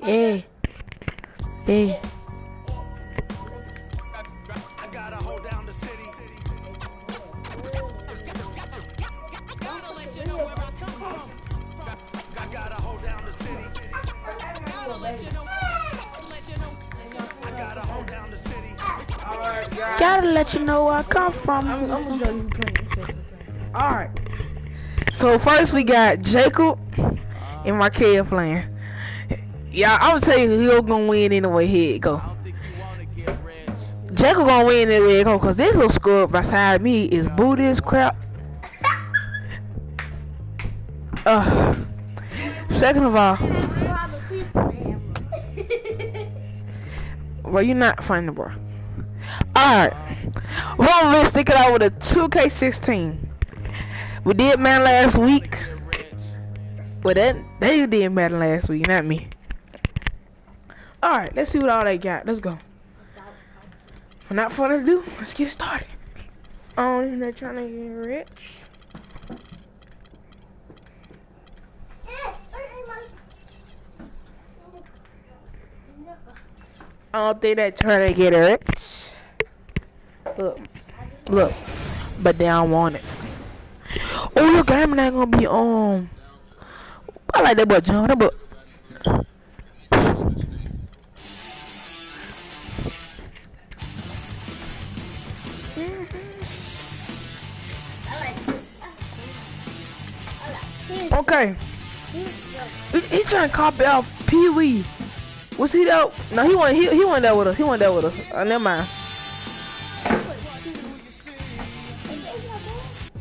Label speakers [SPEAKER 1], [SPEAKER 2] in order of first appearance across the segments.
[SPEAKER 1] Yeah. Yeah.
[SPEAKER 2] I gotta hold down the city. Gotta let you know where I come from. I gotta hold down the city. Gotta let you know. I gotta hold down the city.
[SPEAKER 3] Alright, guys.
[SPEAKER 1] Gotta let you know where I come from.
[SPEAKER 3] I'm gonna show you playing. Alright.
[SPEAKER 1] So first we got Jacob and Marquez playing. Yeah, I'm gonna tell you he'll gonna win anyway. Here it go. Jacob gonna win anyway. It go, cause this little scrub beside me is booty as crap. Second of all, well, you're not funny, bro. Alright, we're gonna stick it out with a 2K16. We did man last week. Well, they did matter last week, not me. Alright, let's see what all they got. Let's go. Without further ado, let's get started. They're trying to get rich. I don't think they're trying to get rich. Look, but they don't want it. Oh, your game ain't gonna be on. I like that boy John. That boy. Okay. He trying to copy off Pee Wee. Was he there? No, he wasn't there with us. He wasn't there with us. Never mind.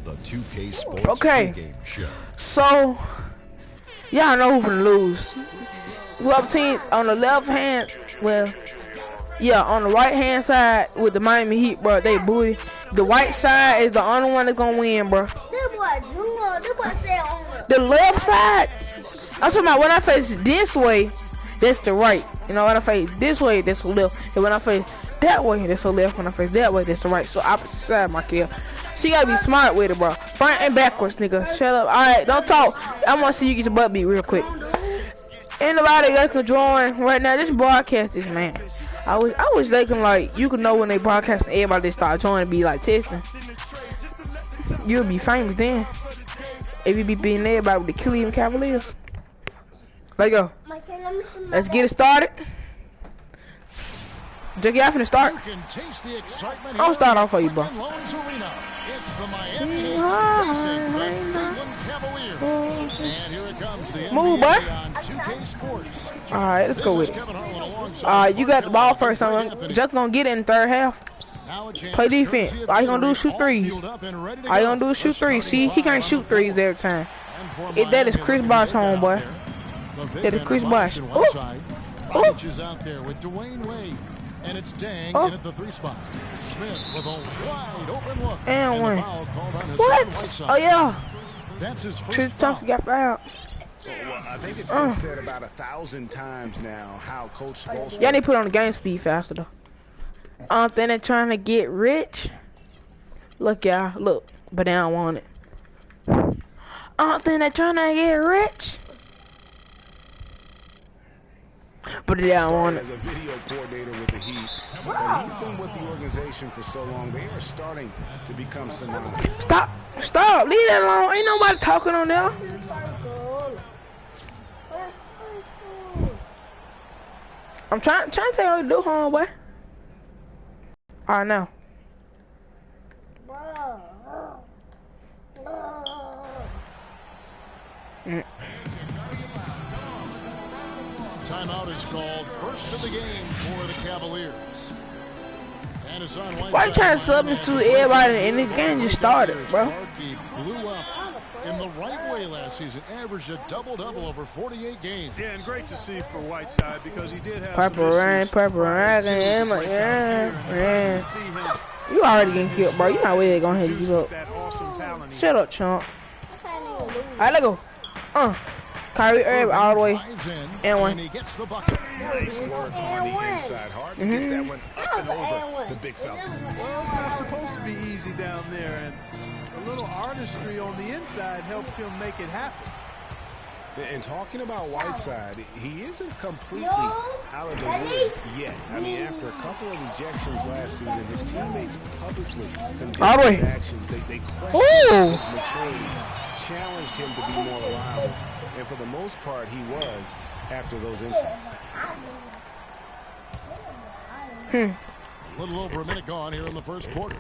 [SPEAKER 4] The 2K Sports game show.
[SPEAKER 1] So y'all know who's gonna lose. Whoever team on the left hand, well, yeah, on the right hand side with the Miami Heat, bro, they booty. The white side is the only one that's gonna win, bro. The left side, I'm talking about when I face this way, that's the right. You know, when I face this way, that's the left. And when I face that way, that's the left. When I face that way, that's the right. So opposite side, my kid. She gotta be smart with it, bro. Front and backwards, nigga. Shut up. Alright, don't talk. I wanna see you get your butt beat real quick. Anybody that can join right now, just broadcast this, man. I wish they can, like, you can know when they broadcast and everybody start joining, be like testing. You'll be famous then. If you be beating everybody with the Cleveland Cavaliers. Let's go. Let's get it started. Jackie, I finna start. I'll start off for you, bro. Move, boy. Alright, let's go with it. Alright, you got the ball first. Just gonna get it in the third half. Play defense. All you gonna do is shoot threes. All you gonna do is shoot threes. See, he can't shoot threes every time. That is Chris Bosh home, boy. That is Chris Bosh. Oh.
[SPEAKER 4] And it's Dang in at the 3 spot. Smith with a wide open look.
[SPEAKER 1] And one. What? Oh, yeah. That's his first Thompson got fouled.
[SPEAKER 5] Well, I think it's been said about 1,000 times now how Coach Spoelstra...
[SPEAKER 1] Yeah, they put on the game speed faster, though. Then they're trying to get rich. Look, y'all. Look. But they don't want it. Then they're trying to get rich. But they don't want it.
[SPEAKER 5] As a video coordinator with the Heat, but he's been with the organization for so long, they are starting to become synonymous.
[SPEAKER 1] Stop, leave that alone. Ain't nobody talking on there. I'm trying to tell you what to do, homeboy. Alright, now.
[SPEAKER 4] Timeout is called, first of the game for the Cavaliers. And it's on
[SPEAKER 1] why you trying to substitute everybody and the game just started, bro?
[SPEAKER 4] He blew up in the right way last season, averaged a double-double over 48 games.
[SPEAKER 6] Yeah, and great to see for Whiteside because he did have
[SPEAKER 1] Purple rain, yeah. You already getting killed, bro. You not really gonna hit you up. Shut up, chump. Alright, let go. Kyrie Irving all the way. And one.
[SPEAKER 5] Nice work on the inside. Hard to get that one up and over the big Falcon.
[SPEAKER 6] Well, it's not supposed to be easy down there, and a little artistry on the inside helped him make it happen.
[SPEAKER 5] And talking about Whiteside, he isn't completely out of the woods yet. I mean, after a couple of ejections last season, his teammates publicly condemned his actions. They questioned his maturity, challenged him to be more reliable, and for the most part, he was after those incidents.
[SPEAKER 4] A little over a minute gone here in the first quarter.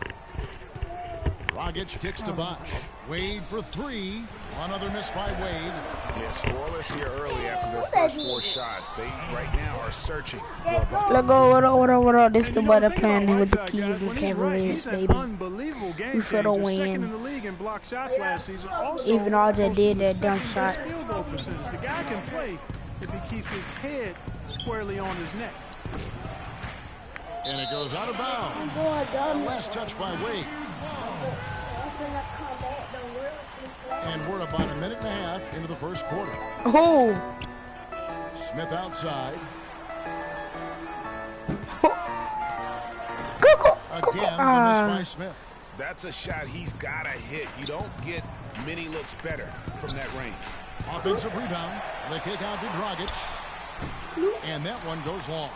[SPEAKER 4] Dragic kicks to Bosch. Wade for three. Another miss by Wade.
[SPEAKER 5] Yeah, scoreless here early after their first 4 shots. They right now are searching for a bucket.
[SPEAKER 1] Let go. What up? This the butter playing with the Cleveland Cavaliers, baby. We for the win. Even all that did that dumb shot.
[SPEAKER 6] The guy can play if he keeps his head squarely on his neck.
[SPEAKER 4] And it goes out of bounds. Last touch by Wade. And we're about a minute and a half into the first quarter.
[SPEAKER 1] Oh.
[SPEAKER 4] Smith outside. Again, the miss by Smith.
[SPEAKER 5] That's a shot he's got to hit. You don't get many looks better from that range.
[SPEAKER 4] Offensive rebound. They kick out to Dragic. And that one goes long.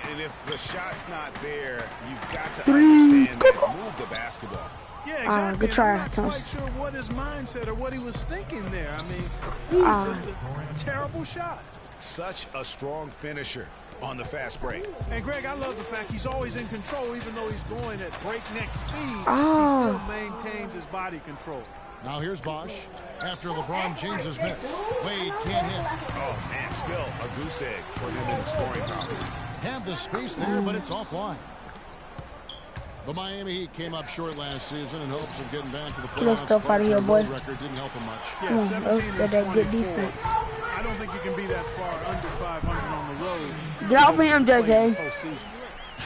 [SPEAKER 5] And if the shot's not there, you've got to understand that. Move the basketball.
[SPEAKER 6] Yeah, exactly.
[SPEAKER 1] Good try,
[SPEAKER 6] I'm not
[SPEAKER 1] Thomas.
[SPEAKER 6] quite sure what his mindset or what he was thinking there. I mean, it was just a terrible shot.
[SPEAKER 5] Such a strong finisher on the fast break.
[SPEAKER 6] And Greg, I love the fact he's always in control, even though he's going at breakneck speed. He still maintains his body control.
[SPEAKER 4] Now here's Bosch after LeBron James's miss. Wade can't hit.
[SPEAKER 5] Oh, man, still a goose egg for him in the scoring column.
[SPEAKER 4] Had the space there, but it's offline. The Miami Heat came up short last season in hopes of getting back to the playoffs.
[SPEAKER 1] Get stuff out of here, boy.
[SPEAKER 4] Record didn't help him much.
[SPEAKER 6] Yeah, 17
[SPEAKER 1] that good defense.
[SPEAKER 6] I don't think you can be that far under 500 on the road.
[SPEAKER 1] Get off of him, JJ.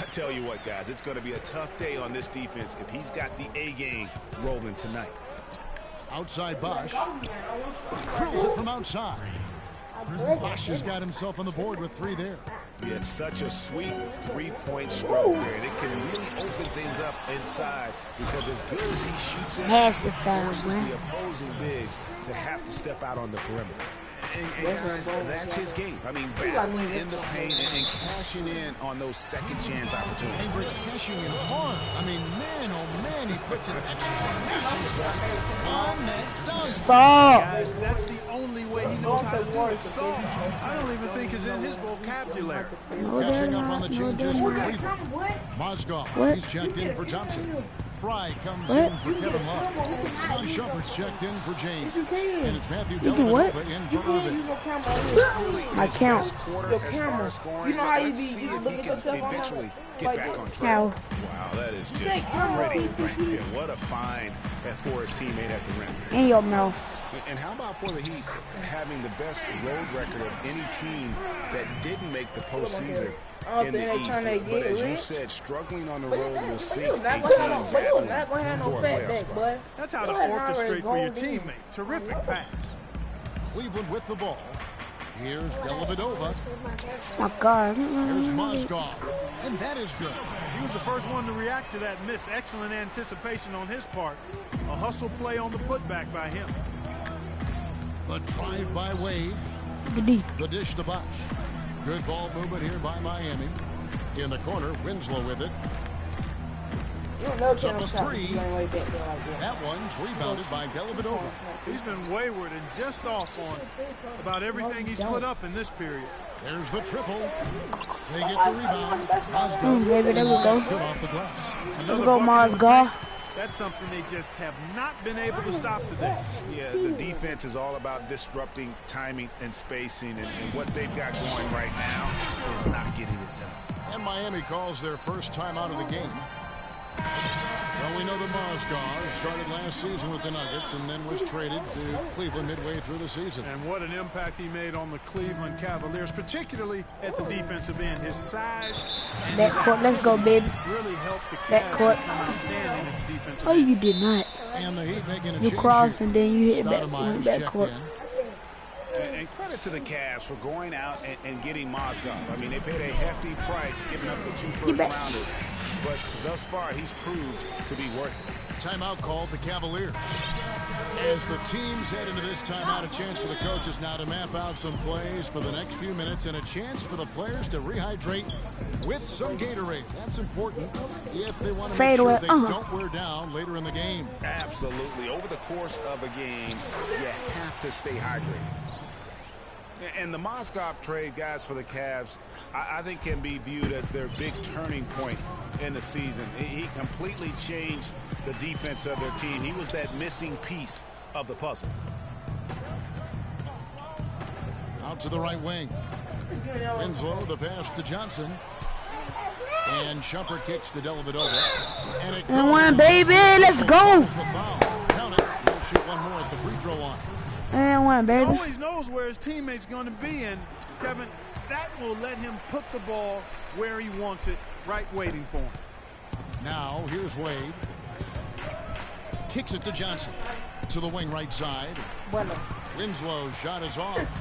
[SPEAKER 5] I tell you what, guys, it's going to be a tough day on this defense if he's got the A game rolling tonight.
[SPEAKER 4] Outside Bosch. Drills it from outside. Bosch has got himself on the board with 3 there.
[SPEAKER 5] He had such a sweet 3-point stroke there, and it can really open things up inside because as good as he shoots it,
[SPEAKER 1] Pass this time,
[SPEAKER 5] forces
[SPEAKER 1] man.
[SPEAKER 5] the opposing bigs to have to step out on the perimeter. And guys, that's his game. I mean, battling in the paint and cashing in on those second chance opportunities.
[SPEAKER 4] And cashing in hard. I mean, man, oh man, he puts an exclamation point on that dunk.
[SPEAKER 1] Stop.
[SPEAKER 6] Guys, that's the only way he knows how to do it. So I don't even think it's in his vocabulary.
[SPEAKER 4] Catching up on the changes for Cleveland. Mozgov, he's checked in for Thompson. Fry comes in for Kevin Love. Don Shumpert's checked in for James. And it's Matthew Dellavedova in for Irving.
[SPEAKER 1] My count.
[SPEAKER 5] Your camera. You know how you be looking at yourself eventually get back on track.
[SPEAKER 1] How?
[SPEAKER 5] Wow, that is just pretty right there. What a find for his teammate at the rim.
[SPEAKER 1] In your mouth.
[SPEAKER 5] And how about for the Heat having the best road record of any team that didn't make the postseason in the East? But as you said, struggling on the road will sink a team battling for a playoff spot.
[SPEAKER 6] That's how to orchestrate for your teammate. Terrific pass.
[SPEAKER 4] Cleveland with the ball. Here's Dellavedova.
[SPEAKER 1] My God.
[SPEAKER 4] Here's Mozgov. And that is good.
[SPEAKER 6] He was the first one to react to that miss. Excellent anticipation on his part. A hustle play on the putback by him.
[SPEAKER 4] The drive by Wade. The dish to Bosch. Good ball movement here by Miami. In the corner, Winslow with it. It's up a 3. That one's rebounded by Dellavedova.
[SPEAKER 6] He's been wayward and just off on about everything he's put up in this period.
[SPEAKER 4] There's the triple. They get the rebound. Mozgov.
[SPEAKER 1] Baby, there we go.
[SPEAKER 4] Good off the glass.
[SPEAKER 1] Let's go, Mozgov.
[SPEAKER 6] That's something they just have not been able to stop today.
[SPEAKER 5] Yeah, the defense is all about disrupting timing and spacing, and what they've got going right now is not getting it done.
[SPEAKER 4] And Miami calls their first time out of the game. Well, we know that Mozgov started last season with the Nuggets and then was traded to Cleveland midway through the season.
[SPEAKER 6] And what an impact he made on the Cleveland Cavaliers, particularly at the defensive end. His size and
[SPEAKER 1] That court, let's go, baby.
[SPEAKER 6] really helped the
[SPEAKER 1] That
[SPEAKER 6] Cavs
[SPEAKER 1] court.
[SPEAKER 6] become outstanding at the defensive
[SPEAKER 1] Oh,
[SPEAKER 6] end.
[SPEAKER 1] you did not.
[SPEAKER 4] And the Heat making a
[SPEAKER 1] You
[SPEAKER 4] change
[SPEAKER 1] cross
[SPEAKER 4] here.
[SPEAKER 1] and then you hit back,
[SPEAKER 4] Stoudemire's
[SPEAKER 1] went back
[SPEAKER 4] checked
[SPEAKER 1] court.
[SPEAKER 4] in.
[SPEAKER 5] And credit to the Cavs for going out and getting Mozgov. I mean, they paid a hefty price giving up the 2 first-rounders. But thus far, he's proved to be worth it.
[SPEAKER 4] Timeout called the Cavaliers. As the teams head into this timeout, a chance for the coaches now to map out some plays for the next few minutes and a chance for the players to rehydrate with some Gatorade. That's important if they want to make sure they don't wear down later in the game.
[SPEAKER 5] Absolutely. Over the course of a game, you have to stay hydrated. And the Mozgov trade, guys, for the Cavs, I think can be viewed as their big turning point in the season. He completely changed the defense of their team. He was that missing piece of the puzzle.
[SPEAKER 4] Out to the right wing. Winslow, the pass to Johnson. And Shumpert kicks to Dellavedova. And it goes.
[SPEAKER 1] One, baby, let's go.
[SPEAKER 4] Count it. He'll shoot one more at the free throw line.
[SPEAKER 1] And one, baby.
[SPEAKER 6] He always knows where his teammate's going to be, and Kevin, that will let him put the ball where he wants it, right waiting for him.
[SPEAKER 4] Now, here's Wade. Kicks it to Johnson. To the wing right side.
[SPEAKER 1] Bueno.
[SPEAKER 4] Winslow's shot is off.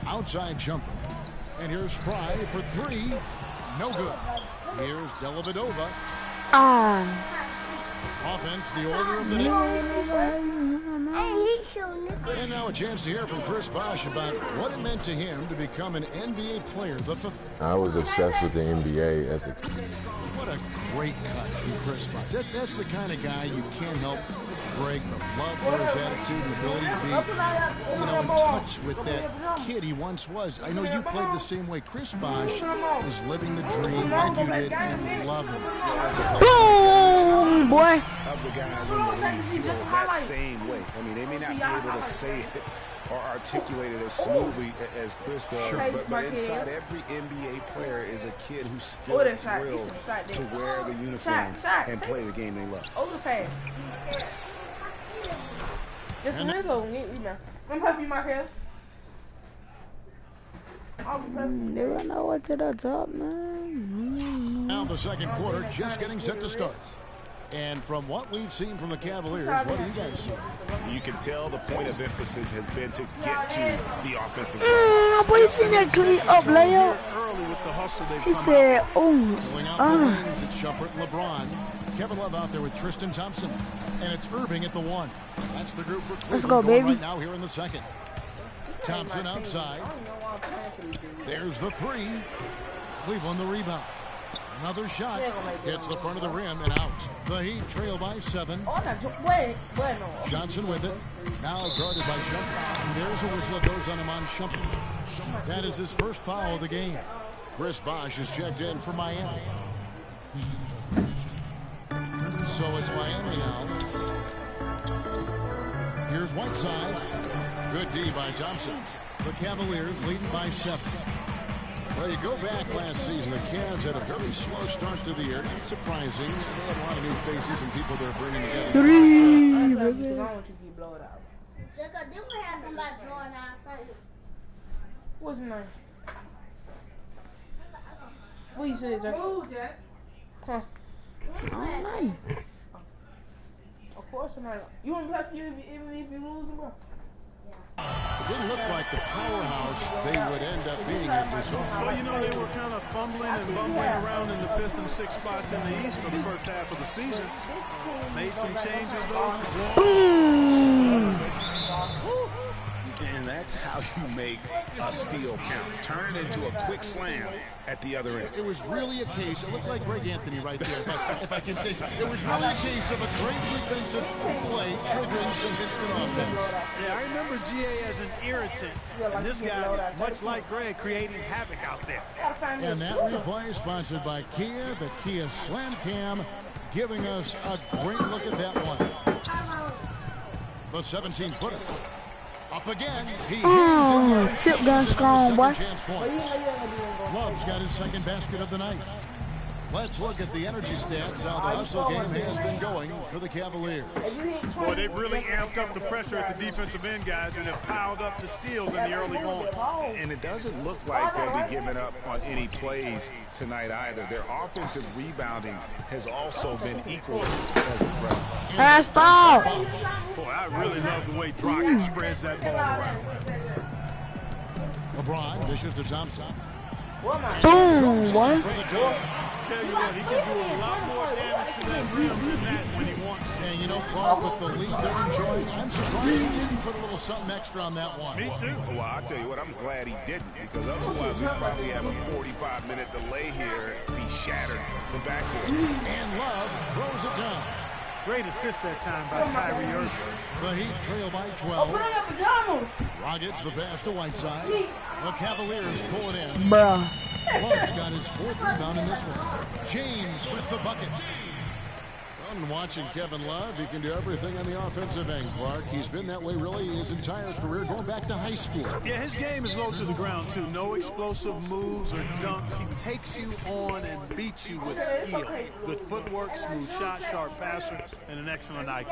[SPEAKER 4] Outside jumper. And here's Fry for three. No good. Here's Dellavedova. Offense, the order of the day. And now a chance to hear from Chris Bosh about what it meant to him to become an NBA player.
[SPEAKER 7] I was obsessed with the NBA as a kid.
[SPEAKER 4] What a great cut from Chris Bosh. That's the kind of guy you can't help break the love for his attitude and ability to be, in touch with that kid he once was. I know you played the same way. Chris Bosh is living the dream like you did and loving it.
[SPEAKER 1] Boom, boy.
[SPEAKER 5] Of the guys in the league feel that same way. I mean, they may not be able to say it or articulate it as smoothly as Chris does, but inside every NBA player is a kid who's still thrilled to wear the uniform and play the game they love.
[SPEAKER 1] Overpass. Just a little. I'm puffing my hair. They run over to the top, man.
[SPEAKER 4] Now the second quarter just getting set to start. And from what we've seen from the Cavaliers, what do you guys see?
[SPEAKER 5] You can tell the point of emphasis has been to get to the offensive
[SPEAKER 1] But you seen that clean up layup? He said,
[SPEAKER 4] Going out the wings, it's Shumpert and LeBron. Kevin Love out there with Tristan Thompson. And it's Irving at the one. That's the group for Cleveland.
[SPEAKER 1] Let's go, baby.
[SPEAKER 4] Right now here in the second. Thompson outside. There's the three. Cleveland the rebound. Another shot. Hits the front of the rim and out. The Heat trail by 7. Johnson with it. Now guarded by Shumpert. And there's a whistle that goes on him on Shumpert. That is his first foul of the game. Chris Bosh is checked in for Miami. So it's Miami now. Here's Whiteside. Good D by Thompson. The Cavaliers leading by 7. Well, you go back last season, the Cavs had a very slow start to the year. Not surprising. They had a lot of new faces and people they're bringing together.
[SPEAKER 1] What's his name? What you say, Jack? Huh? I don't know. Of course not. You want to play for you even if you lose, bro?
[SPEAKER 4] It didn't look like the powerhouse they would end up being as we saw.
[SPEAKER 6] Well, you know, they were kind of fumbling and bumbling around in the 5th and 6th spots in the East for the first half of the season. Made some changes, though.
[SPEAKER 5] And that's how you make a steal count. Turn it into a quick slam at the other end.
[SPEAKER 4] It was really a case, it looked like Greg Anthony right there, if I can say so. It was really a case of a great defensive play triggering some instant offense.
[SPEAKER 6] Yeah, I remember GA as an irritant. And this guy, much like Greg, creating havoc out there.
[SPEAKER 4] And that replay sponsored by Kia, the Kia Slam Cam, giving us a great look at that one. The 17-footer. Up again.
[SPEAKER 1] Tip gun strong, boy.
[SPEAKER 4] Love's got his second basket of the night. Let's look at the energy stats, how the hustle game has been going for the Cavaliers.
[SPEAKER 6] Boy, they've really amped up the pressure at the defensive end, guys, and have piled up the steals in the early going.
[SPEAKER 5] And it doesn't look like they'll be giving up on any plays tonight either. Their offensive rebounding has also been equally as impressive.
[SPEAKER 1] Pass ball.
[SPEAKER 6] Boy, I really love the way Drogic spreads that ball around.
[SPEAKER 4] LeBron dishes to Thompson.
[SPEAKER 1] Boom, boy.
[SPEAKER 6] Tell you what, he can do a lot more damage to that rim than that when he
[SPEAKER 4] And you know, Clark, with the lead they're enjoying, I'm surprised he didn't put a little something extra on that one.
[SPEAKER 6] Me too.
[SPEAKER 5] Well, I'll tell you what, I'm glad he didn't, because otherwise we'd probably have a 45-minute delay here if he shattered the backboard.
[SPEAKER 4] And Love throws it down.
[SPEAKER 6] Great assist that time by Kyrie Irving.
[SPEAKER 4] The Heat trail by 12. Rockets the pass to Whiteside. The Cavaliers pull it in.
[SPEAKER 1] Bruh.
[SPEAKER 4] Love's got his 4th rebound in this one. James with the bucket. And watching Kevin Love, he can do everything on the offensive end, Clark. He's been that way really his entire career, going back to high school.
[SPEAKER 6] Yeah, his game is low to the ground, too. No explosive moves or dunks. He takes you on and beats you with skill. Good footwork, smooth shot, sharp passer, and an excellent IQ.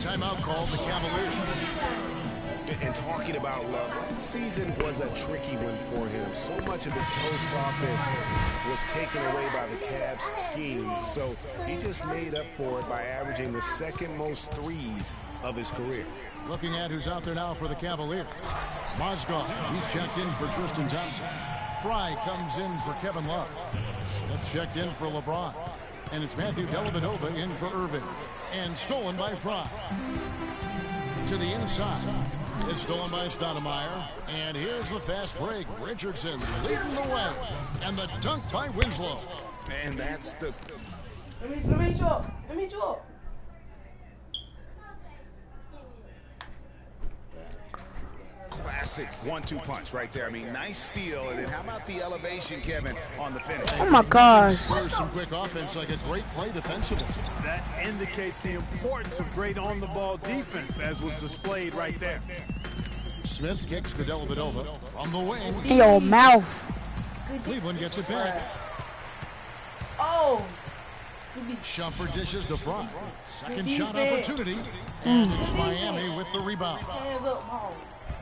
[SPEAKER 4] Timeout called the Cavaliers.
[SPEAKER 5] And talking about Love, that season was a tricky one for him. So much of his post offense was taken away by the Cavs scheme. So he just made up for it by averaging the 2nd most threes of his career.
[SPEAKER 4] Looking at who's out there now for the Cavaliers. Mozgov, he's checked in for Tristan Thompson. Fry comes in for Kevin Love. Smith checked in for LeBron. And it's Matthew Dellavedova in for Irving. And stolen by Fry. To the inside. It's stolen by Stoudemire. And here's the fast break. Richardson leading the way. And the dunk by Winslow.
[SPEAKER 5] And that's the...
[SPEAKER 3] Let me hit you up. Let me hit you up.
[SPEAKER 5] Classic 1-2 punch right there. I mean, nice steal. And then how about the elevation, Kevin, on the finish?
[SPEAKER 1] Oh my gosh.
[SPEAKER 4] Spurs some quick offense, like a great play defensively.
[SPEAKER 6] That indicates the importance of great on-the-ball defense, as was displayed right there.
[SPEAKER 4] Smith kicks to Dellavedova from the wing.
[SPEAKER 1] In your mouth.
[SPEAKER 4] Cleveland gets it back.
[SPEAKER 3] Oh.
[SPEAKER 4] Shumpert dishes to Fry. Second shot opportunity. And it's Miami with the rebound.
[SPEAKER 3] Hands up, ball.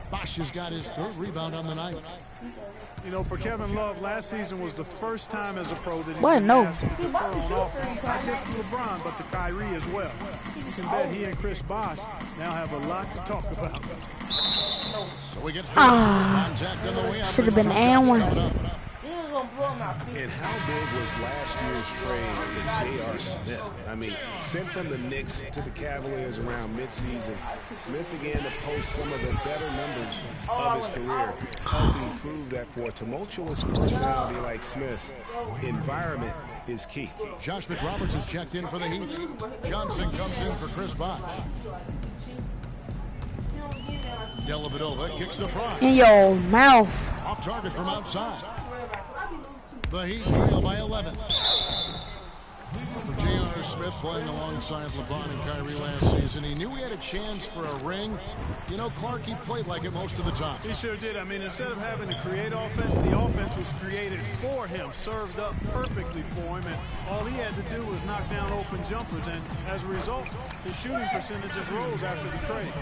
[SPEAKER 4] Bosch has got his 3rd rebound on the night.
[SPEAKER 6] You know, for Kevin Love, last season was the first time as a pro that he
[SPEAKER 1] What? No.
[SPEAKER 6] asked to defer on offense, not just to LeBron, but to Kyrie as well. You can bet he and Chris Bosh now have a lot to talk about.
[SPEAKER 4] So he gets the contact on the way out.
[SPEAKER 1] Should have been and one.
[SPEAKER 5] And how big was last year's trade with J.R. Smith? I mean, sent from the Knicks to the Cavaliers around midseason. Smith began to post some of the better numbers of his career, helping prove that for a tumultuous personality like Smith, environment is key.
[SPEAKER 4] Josh McRoberts has checked in for the Heat. Johnson comes in for Chris Bosh. Dellavedova kicks to Fry.
[SPEAKER 1] In your mouth.
[SPEAKER 4] Off target from outside. The Heat trail by 11. For J.R. Smith playing alongside LeBron and Kyrie last season, he knew he had a chance for a ring. You know, Clark, he played like it most of the time.
[SPEAKER 6] He sure did. I mean, instead of having to create offense, the offense was created for him, served up perfectly for him, and all he had to do was knock down open jumpers, and as a result, his shooting percentages rose after the trade.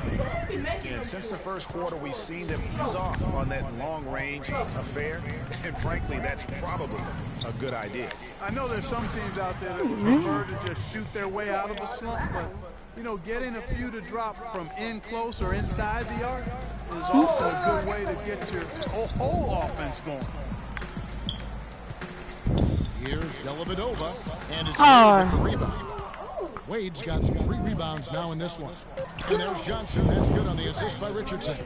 [SPEAKER 5] And since the first quarter, we've seen him ease off on that long-range affair, and frankly, that's probably a good idea.
[SPEAKER 6] I know there's some teams out there that would prefer to just shoot their way out of a slump, but, you know, getting a few to drop from in close or inside the arc is often a good way to get your whole offense going.
[SPEAKER 4] Here's Dellavedova, and it's Wade with the rebound. Wade's got 3 rebounds now in this one. And there's Johnson. That's good on the assist by Richardson.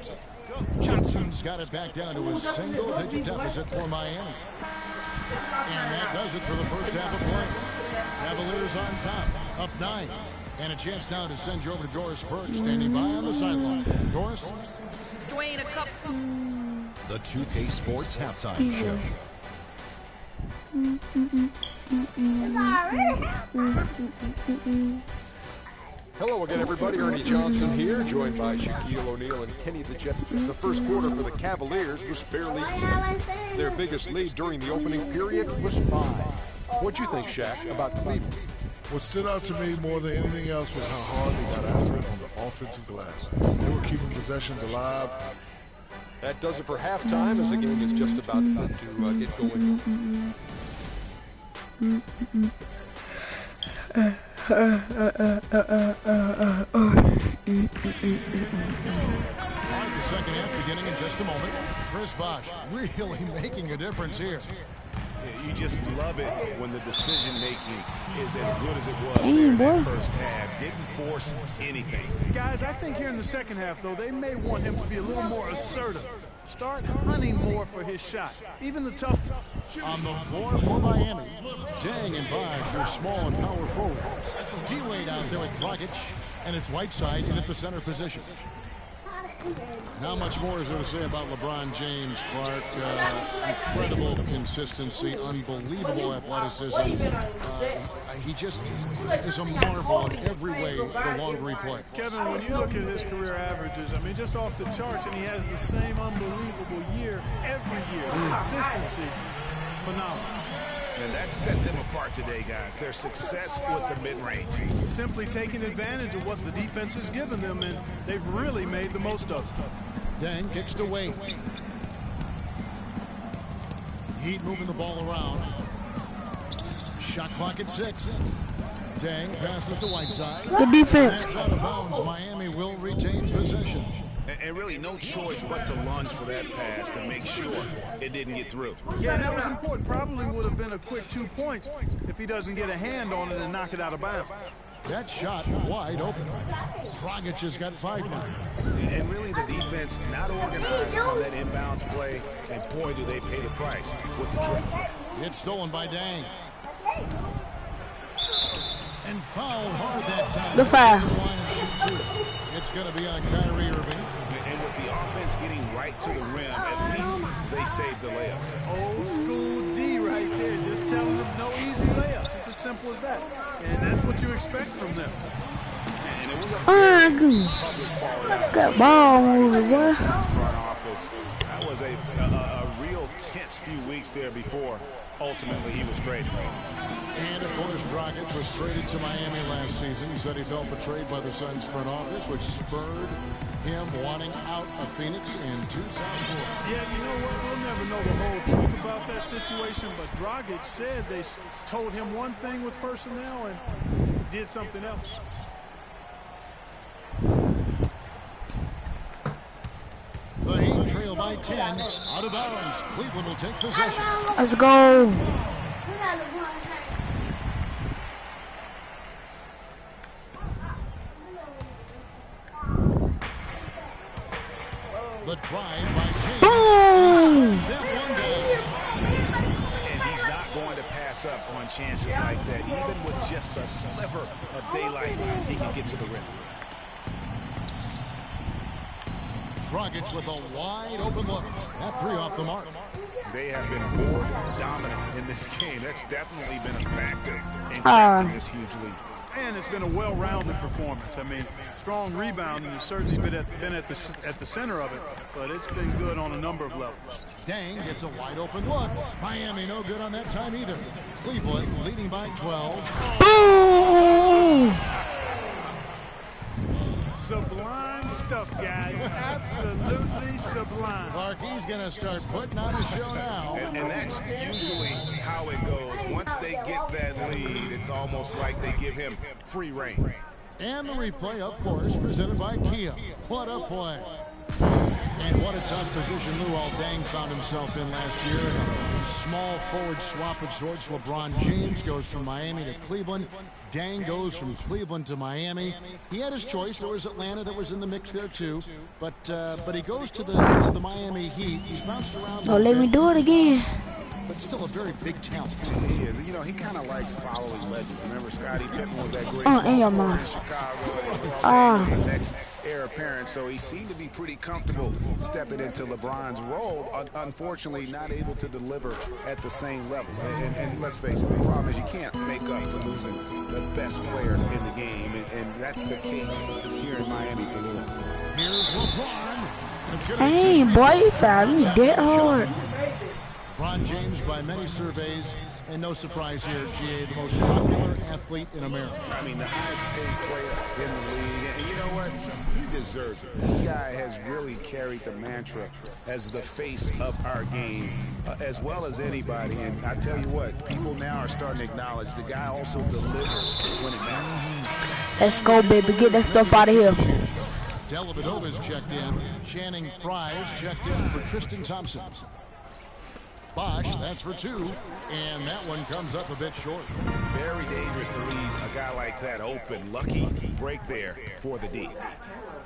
[SPEAKER 4] Johnson's got it back down to a single-digit deficit for Miami. And that does it for the first half of play. Cavaliers on top, up 9. And a chance now to send you over to Doris Burke, standing by on the sideline. Doris?
[SPEAKER 2] Dwayne, a couple.
[SPEAKER 8] The 2K Sports Halftime Show.
[SPEAKER 9] Hello again, everybody. Ernie Johnson here, joined by Shaquille O'Neal and Kenny the Jet. The first quarter for the Cavaliers was fairly even. Their biggest lead during the opening period was 5. What'd you think, Shaq, about Cleveland?
[SPEAKER 10] What stood out to me more than anything else was how hard they got after it on the offensive glass. They were keeping possessions alive.
[SPEAKER 9] That does it for halftime, as the game is just about set to get going.
[SPEAKER 4] The second half beginning in just a moment. Chris Bosh really making a difference here.
[SPEAKER 5] You just love it when the decision-making is as good as it was there in that first half. Didn't force anything.
[SPEAKER 6] Guys, I think here in the second half, though, they may want him to be a little more assertive. Start hunting more for his shot. Even the tough.
[SPEAKER 4] On the floor for Miami, Dang and Vaj, their small and power forwards. D-Wade out there with Dragic, and it's Whiteside in at the center position. How much more is there to say about LeBron James, Clark? Incredible consistency, unbelievable athleticism. He just is a marvel in every way the longer he plays.
[SPEAKER 6] Kevin, when you look at his career averages, I mean, just off the charts, and he has the same unbelievable year every year. Consistency, phenomenal.
[SPEAKER 5] And that set them apart today, guys. Their success with the mid-range.
[SPEAKER 6] Simply taking advantage of what the defense has given them, and they've really made the most of it.
[SPEAKER 4] Dang kicks to Wade. Heat moving the ball around. Shot clock at 6. Dang passes to Whiteside.
[SPEAKER 1] Good defense.
[SPEAKER 4] That's out of bounds. Miami will retain possession.
[SPEAKER 5] And really no choice but to lunge for that pass to make sure it didn't get through.
[SPEAKER 6] Yeah, that was important. Probably would have been a quick 2 points if he doesn't get a hand on it and knock it out of bounds.
[SPEAKER 4] That shot wide open. Dragic has got 5 now.
[SPEAKER 5] And really the defense not organized on that inbounds play. And boy, do they pay the price with the trip.
[SPEAKER 4] It's stolen by Dang. And fouled hard that time.
[SPEAKER 1] The foul.
[SPEAKER 4] It's going to be on Kyrie Irving.
[SPEAKER 5] And with the offense getting right to the rim, at least they saved the layup.
[SPEAKER 6] Old school D right there, just telling them no easy layups. It's as simple as that. And that's what you expect from them.
[SPEAKER 5] And it was a public fallout.
[SPEAKER 1] Got ball moving, boy.
[SPEAKER 5] Front office. That was a real tense few weeks there before ultimately he was traded.
[SPEAKER 4] And, of course, Dragic was traded to Miami last season. He said he felt betrayed by the Suns front office, which spurred him wanting out of Phoenix in 2004.
[SPEAKER 6] Yeah, you know what? We'll never know the whole truth about that situation, but Dragic said they told him one thing with personnel and did something else.
[SPEAKER 4] The Heat trail by 10. Out of bounds. Cleveland will take possession.
[SPEAKER 1] Let's go.
[SPEAKER 4] The drive by James.
[SPEAKER 1] Boom!
[SPEAKER 5] And he's not going to pass up on chances like that. Even with just a sliver of daylight, he can get to the rim.
[SPEAKER 4] Dragic with a wide open look. That 3 off the mark.
[SPEAKER 5] They have been more dominant in this game. That's definitely been a factor in cracking this huge lead.
[SPEAKER 6] And it's been a well-rounded performance. I mean, strong rebounding has certainly been at the center of it, but it's been good on a number of levels.
[SPEAKER 4] Dang gets a wide open look. Miami no good on that time either. Cleveland leading by 12.
[SPEAKER 1] Boom!
[SPEAKER 6] Sublime stuff, guys. Absolutely sublime.
[SPEAKER 4] Clark, he's going to start putting on a show now.
[SPEAKER 5] And that's usually how it goes. Once they get that lead, it's almost like they give him free reign.
[SPEAKER 4] And the replay, of course, presented by Kia. What a play. And what a tough position Luol Deng found himself in last year. In a small forward swap of sorts. LeBron James goes from Miami to Cleveland. Deng goes from Cleveland to Miami. He had his choice. There was Atlanta that was in the mix there too. But he goes to the Miami Heat. He's bounced around.
[SPEAKER 1] Don't let me do it again.
[SPEAKER 4] But still a very big talent.
[SPEAKER 5] He is. You know, he kind of likes following legends. Remember, Scottie Pippen was that great
[SPEAKER 1] in
[SPEAKER 5] Chicago. The next heir apparent, so he seemed to be pretty comfortable stepping into LeBron's role. Unfortunately, not able to deliver at the same level. And let's face it, the problem is you can't make up for losing the best player in the game, and that's the case here in Miami for Luol.
[SPEAKER 4] Here's LeBron.
[SPEAKER 1] Hey, boy, you found me dead hard.
[SPEAKER 4] LeBron James, by many surveys, and no surprise here, GA, the most popular athlete in America.
[SPEAKER 5] I mean, the highest paid player in the league. And you know what? He deserves it. This guy has really carried the mantra as the face of our game, as well as anybody. And I tell you what, people now are starting to acknowledge the guy also delivers when it matters.
[SPEAKER 1] Let's go, baby. Get that stuff out of here.
[SPEAKER 4] Dellavedova's checked in. Channing Frye's checked in for Tristan Thompson. Bosch, that's for 2. And that one comes up a bit short.
[SPEAKER 5] Very dangerous to leave a guy like that open. Lucky break there for the D.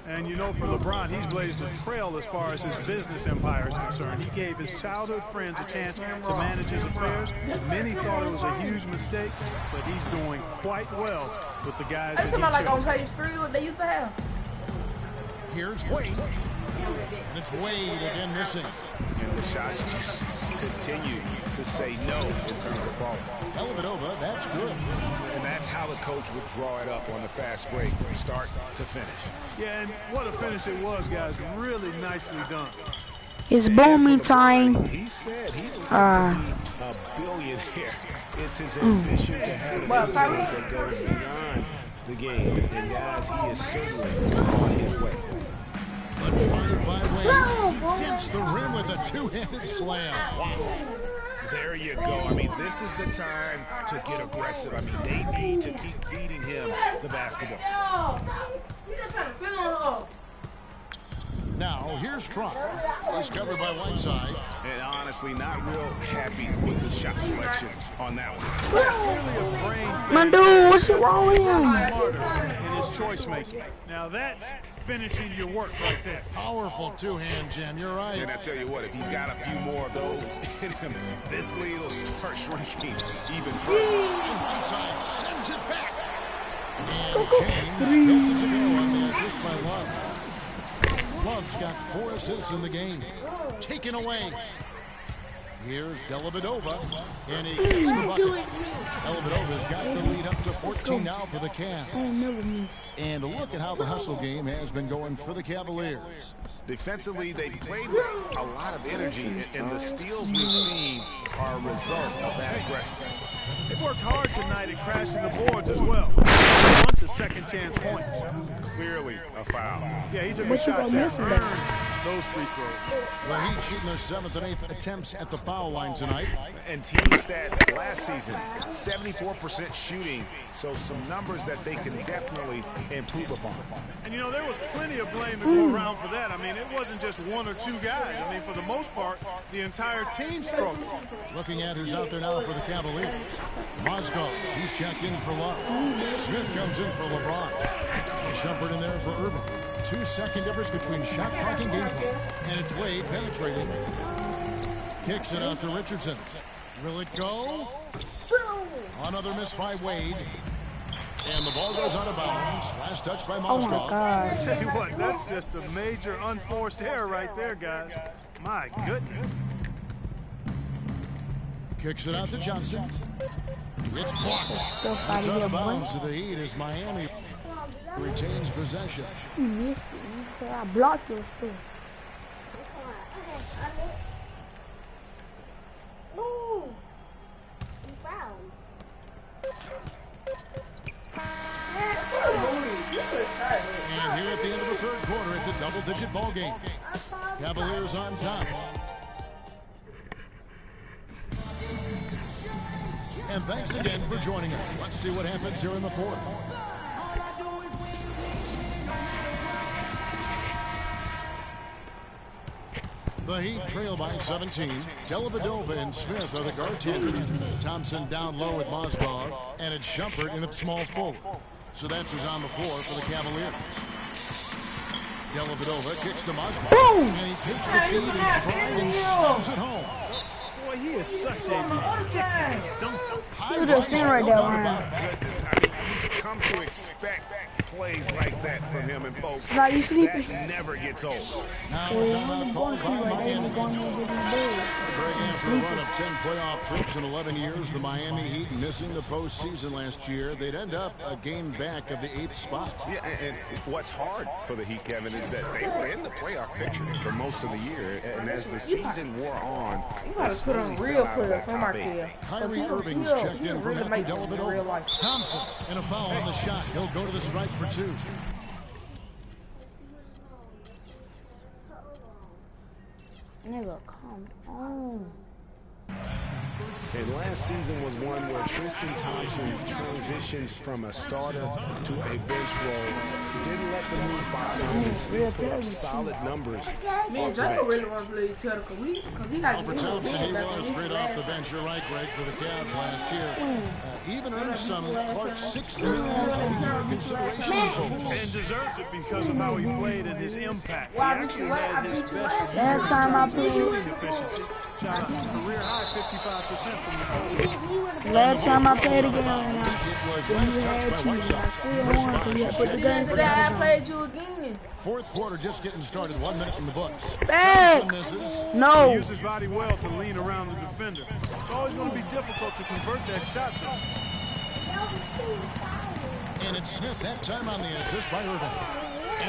[SPEAKER 6] And you know, for LeBron, he's blazed a trail as far as his business empire is concerned. He gave his childhood friends a chance to manage his affairs. Many thought it was a huge mistake, but he's doing quite well with the guys that he chose.
[SPEAKER 3] Like on page 3, what they used to have.
[SPEAKER 4] Here's Wade. And it's Wade again missing.
[SPEAKER 5] And the shots just continue to say no in terms of fall.
[SPEAKER 4] Dellavedova, that's good.
[SPEAKER 5] And that's how the coach would draw it up on the fast break from start to finish.
[SPEAKER 6] Yeah, and what a finish it was, guys. Really nicely done.
[SPEAKER 1] It's booming time.
[SPEAKER 5] He said he would like to be a billionaire. It's his ambition to have an influence that goes beyond the game. And guys, he is certainly on his way.
[SPEAKER 4] But fired by Wade, dents the rim with a two-handed slam. Wow.
[SPEAKER 5] There you go. I mean, this is the time to get aggressive. I mean, they need to keep feeding him the basketball.
[SPEAKER 4] Now, here's Frank. He's covered by Whiteside.
[SPEAKER 5] And honestly, not real happy with the shot selection on that one.
[SPEAKER 1] My dude, what's wrong with him?
[SPEAKER 6] Smarter in his choice making. Now that's finishing your work right there.
[SPEAKER 4] Powerful two-hand jam, you're right.
[SPEAKER 5] And I tell you what, if he's got a few more of those in him, this lead will start shrinking even further.
[SPEAKER 4] And Whiteside sends it back. And James gets it to go on the assist by Love. Love's got 4 assists in the game. Taken away. Here's Dellavedova, and he gets the bucket. Dellavedova's got the lead up to 14 now for the Cavs. And look at how the hustle game has been going for the Cavaliers.
[SPEAKER 5] Defensively, they played with a lot of energy, and the steals we've seen are a result of that aggressiveness.
[SPEAKER 6] They worked hard tonight at crashing the boards as well. A bunch of second chance points.
[SPEAKER 5] Clearly a foul.
[SPEAKER 6] Yeah, he took a shot that earned those free throws.
[SPEAKER 4] The Heat shooting their 7th and 8th attempts at the foul line tonight.
[SPEAKER 5] And team stats last season, 74% shooting, so some numbers that they can definitely improve upon.
[SPEAKER 6] And you know, there was plenty of blame to go around for that. I mean, it wasn't just 1 or 2 guys. I mean, for the most part, the entire team struggled.
[SPEAKER 4] Looking at who's out there now for the Cavaliers. Mozgov, he's checked in for Love. Smith comes in for LeBron. Shumpert in there for Irving. 2-second difference between shot clock and game clock. And it's Wade penetrating. Kicks it out to Richardson. Will it go? Another miss by Wade. And the ball goes out of bounds. Last touch by Mozgov.
[SPEAKER 1] Oh my God.
[SPEAKER 6] I tell you what, that's just a major unforced error right there, guys. My goodness.
[SPEAKER 4] Kicks it out to Johnson. It's blocked. It's out of bounds to the Heat as Miami retains possession.
[SPEAKER 1] You missed it. I blocked your stuff.
[SPEAKER 11] No. You fouled.
[SPEAKER 4] And here at the end of the 3rd quarter, it's a double-digit ball game. Cavaliers on top. And thanks again for joining us. Let's see what happens here in the 4th. The Heat trail by 17. Dellavedova and Smith are the guard tenders. Thompson down low with Mozgov, and it's Shumpert in a small forward. So that's who's on the floor for the Cavaliers. Dellavedova kicks to Mozgov, and he takes the feed in stride and slams it home.
[SPEAKER 6] Boy, he is such a ridiculous dunker.
[SPEAKER 1] Look at that scene right there, man.
[SPEAKER 5] I mean, you come to expect plays like that from him, and folks,
[SPEAKER 1] Now you sleeping?
[SPEAKER 5] that never gets old.
[SPEAKER 4] Now it's a call by Miami. Greg, after a run of 10 playoff trips in 11 years, the Miami Heat missing the postseason last year, they'd end up a game back of the 8th spot.
[SPEAKER 5] Yeah, and what's hard for the Heat, Kevin, is that they were in the playoff picture for most of the year, and as the season wore on,
[SPEAKER 3] You gotta put on real players from our team.
[SPEAKER 4] Kyrie Irving's checked in for Matthew Dellavedova. Thompson and a foul on the shot. He'll go to the strike for 2.
[SPEAKER 1] Nigga, come on.
[SPEAKER 5] And last season was one where Tristan Thompson transitioned from a starter to a bench role. Didn't let the move bother him and still put up solid numbers.
[SPEAKER 3] Me and Draco really want to play each other because he got
[SPEAKER 4] For Thompson, he was great off the bench. You're right, Greg, for the Cavs last year. Even earned some Clark 6th Man of the Year consideration votes.
[SPEAKER 6] And deserves it because of how he played and his impact. He actually had his best
[SPEAKER 3] Last time I played.
[SPEAKER 6] shooting efficiency. Shot a career high 55% from the field.
[SPEAKER 3] Last time I played again,
[SPEAKER 4] It was last touched by White Sox. Chris Bosh is
[SPEAKER 3] put the game
[SPEAKER 4] checking in for
[SPEAKER 3] I
[SPEAKER 4] Thompson.
[SPEAKER 3] played you again.
[SPEAKER 4] Fourth quarter just getting started. 1 minute in the books.
[SPEAKER 3] Back.
[SPEAKER 4] Thompson misses.
[SPEAKER 6] He
[SPEAKER 3] No.
[SPEAKER 6] used his body well to lean around the defender. It's always going to be difficult to convert that shot, though.
[SPEAKER 4] And it's Smith that time on the assist by Irving.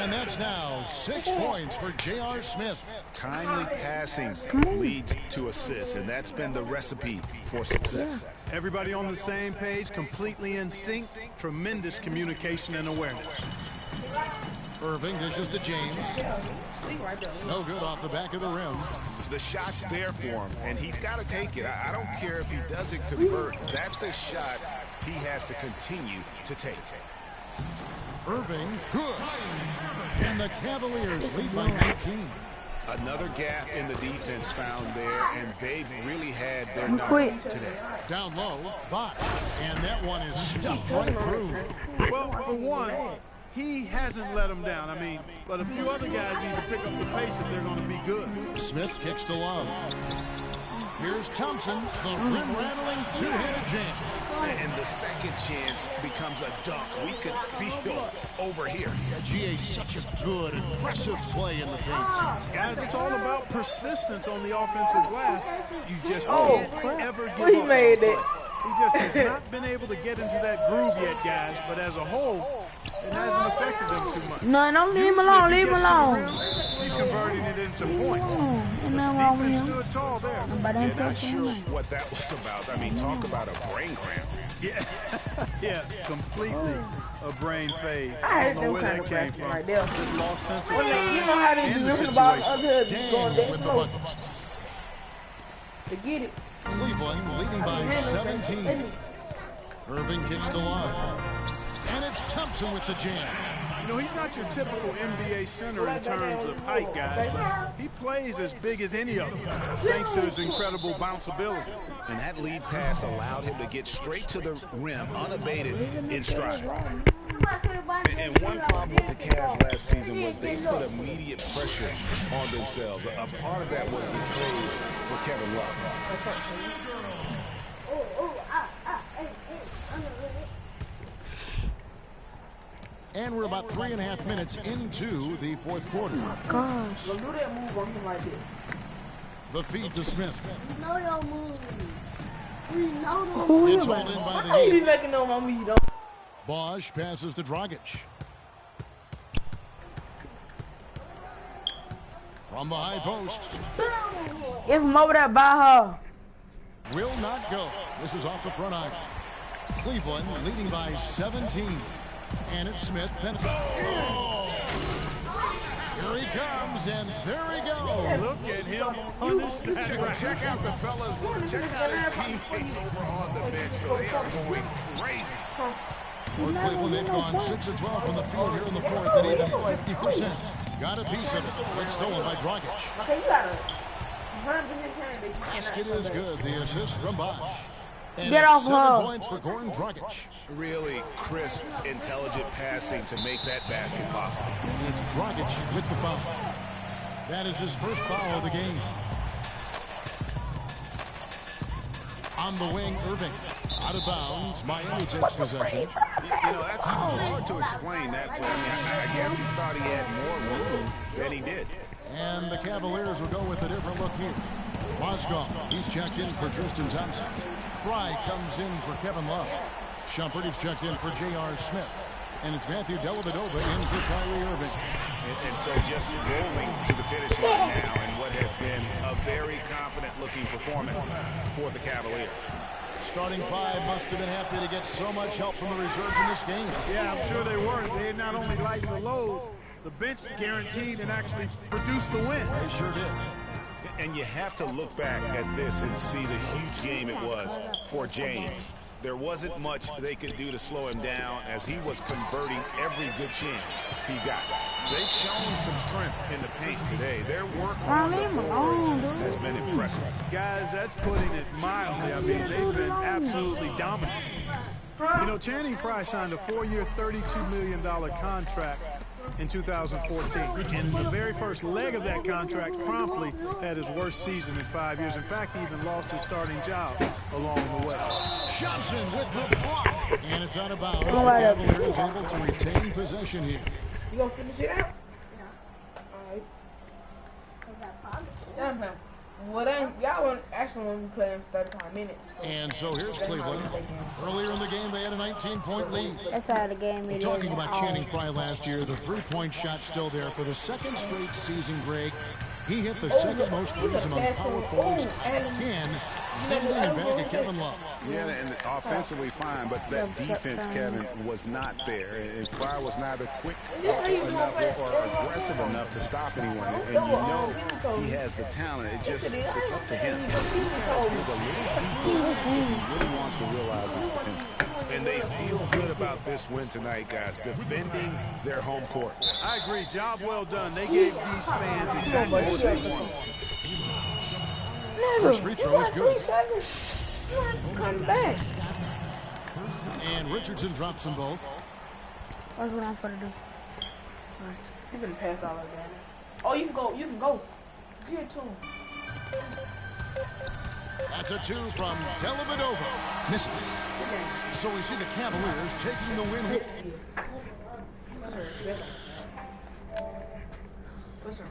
[SPEAKER 4] And that's now 6 points for J.R. Smith.
[SPEAKER 5] Timely passing leads to assists, and that's been the recipe for success.
[SPEAKER 6] Everybody on the same page, completely in sync. Tremendous communication and awareness.
[SPEAKER 4] Irving dishes to James. No good off the back of the rim.
[SPEAKER 5] The shot's there for him, and he's got to take it. I don't care if he doesn't convert. That's a shot he has to continue to take.
[SPEAKER 4] Irving, good. And the Cavaliers lead by 19.
[SPEAKER 5] Another gap in the defense found there, and they've really had their number today.
[SPEAKER 4] Down low, Bosh. And that one is stuffed right through.
[SPEAKER 6] Well, for one, he hasn't let him down. I mean, but a few other guys need to pick up the pace if they're going to be good.
[SPEAKER 4] Smith kicks to Love. Here's Thompson, the rim-rattling two-handed jam.
[SPEAKER 5] And the second chance becomes a dunk. We could feel over here.
[SPEAKER 4] Yeah, GA, such a good, aggressive play in the paint.
[SPEAKER 6] Guys, it's all about persistence on the offensive glass. You just can't ever give up.
[SPEAKER 3] He made it.
[SPEAKER 6] He just has not been able to get into that groove yet, guys. But as a whole, it hasn't affected them too much.
[SPEAKER 3] No, don't leave him alone. Leave him alone.
[SPEAKER 6] He's converting it into points.
[SPEAKER 3] And now wrong with
[SPEAKER 6] Defense
[SPEAKER 3] him.
[SPEAKER 6] stood tall there.
[SPEAKER 5] Yeah, not sure what that was about. I mean, talk about a brain cramp.
[SPEAKER 6] Yeah, completely a brain fade.
[SPEAKER 3] I
[SPEAKER 6] don't know where that
[SPEAKER 3] kind
[SPEAKER 6] came
[SPEAKER 3] of
[SPEAKER 6] from.
[SPEAKER 3] right there.
[SPEAKER 6] Just lost sense of
[SPEAKER 3] You know how they do listen about the other heads going
[SPEAKER 4] Dang
[SPEAKER 3] that
[SPEAKER 4] with the
[SPEAKER 3] slow.
[SPEAKER 4] bucket.
[SPEAKER 3] To get it.
[SPEAKER 4] Cleveland leading by 17. Irving kicks to Love. And it's Thompson with the jam.
[SPEAKER 6] You know, he's not your typical NBA center in terms of height, guys, but he plays as big as any of them, thanks to his incredible bounce ability.
[SPEAKER 5] And that lead pass allowed him to get straight to the rim, unabated in stride. And one problem with the Cavs last season was they put immediate pressure on themselves. A part of that was the trade for Kevin Love.
[SPEAKER 4] And we're about 3.5 minutes into the fourth quarter.
[SPEAKER 3] Gosh. Don't do that move on him like this.
[SPEAKER 4] The feed to Smith.
[SPEAKER 11] We know your move. We know the
[SPEAKER 3] Who
[SPEAKER 4] It's
[SPEAKER 3] you
[SPEAKER 4] hauled in by the
[SPEAKER 3] How you
[SPEAKER 4] Heat.
[SPEAKER 3] be making no on me, though?
[SPEAKER 4] Bosh passes to Dragic. From the high post.
[SPEAKER 3] Give him over there by her.
[SPEAKER 4] Will not go. This is off the front iron. Cleveland leading by 17. And it's Smith. Oh! Here he comes, and there he goes.
[SPEAKER 6] Look at him punish that.
[SPEAKER 5] Check out the fellas. Check out his teammates over on the bench. So they are going crazy.
[SPEAKER 4] For Cleveland, they've gone 6 of 12 from the field here in the fourth, and even 50%. Got a piece of it. It's stolen by Dragic.
[SPEAKER 3] Okay, you gotta run to his hand.
[SPEAKER 4] Basket is good. The assist from Bosh. And
[SPEAKER 3] Get
[SPEAKER 4] it's
[SPEAKER 3] off
[SPEAKER 4] 7
[SPEAKER 3] her.
[SPEAKER 4] points for Goran Dragic.
[SPEAKER 5] Really crisp, intelligent passing to make that basket possible.
[SPEAKER 4] And it's Dragic with the foul. That is his first foul of the game. On the wing, Irving. Out of bounds. Miami takes possession.
[SPEAKER 5] You know, that's hard to explain that play. I mean, I guess he thought he had more room than he did.
[SPEAKER 4] And the Cavaliers will go with a different look here. Mozgov, he's checked in for Tristan Thompson. Fry comes in for Kevin Love. Shumpert is checked in for J.R. Smith. And it's Matthew Dellavedova in for Kyrie Irving.
[SPEAKER 5] And so just rolling to the finish line now in what has been a very confident-looking performance for the Cavaliers.
[SPEAKER 4] Starting five must have been happy to get so much help from the reserves in this game.
[SPEAKER 6] Yeah, I'm sure they were. They not only lightened the load, the bench guaranteed and actually produced the win.
[SPEAKER 4] They sure did.
[SPEAKER 5] And you have to look back at this and see the huge game it was for James. There wasn't much they could do to slow him down as he was converting every good chance he got. They've shown some strength in the paint today. Their work on the boards has been impressive.
[SPEAKER 6] Guys, that's putting it mildly. I mean, they've been absolutely dominant. You know, Channing Frye signed a 4-year, $32 million contract in 2014. And the very first leg of that contract promptly had his worst season in 5 years. In fact, he even lost his starting job along the way.
[SPEAKER 4] Johnson with the block. And it's out of bounds. The Cavaliers able to retain possession here.
[SPEAKER 1] You gonna finish it out? Alright. Well, then, y'all won't actually want to be playing for 35 minutes.
[SPEAKER 4] And so here's Cleveland. Earlier in the game, they had a 19-point lead.
[SPEAKER 3] That's how the game is.
[SPEAKER 4] Talking about Channing Frye last year, the three-point shot still there for the second straight season, Greg. He hit the second most threes among power forwards again, standing in back of Kevin Love.
[SPEAKER 5] Yeah, and offensively fine, but that defense, Kevin, was not there. And Frye was neither quick enough or aggressive enough to stop anyone. And you know he has the talent. It's up to him. He's got to dig a little deeper if he really wants to realize his potential. And they feel good about this win tonight, guys, defending their home court.
[SPEAKER 6] I agree. Job well done. They gave these fans exactly what they wanted.
[SPEAKER 4] First free throw is good.
[SPEAKER 1] Come back.
[SPEAKER 4] And Richardson drops them both.
[SPEAKER 3] That's what I'm gonna do.
[SPEAKER 1] You can pass all of that. Oh, you can go. You can go. Give it to him.
[SPEAKER 4] That's a 2 from Dellavedova. Misses. So we see the Cavaliers taking the win.
[SPEAKER 1] Listen.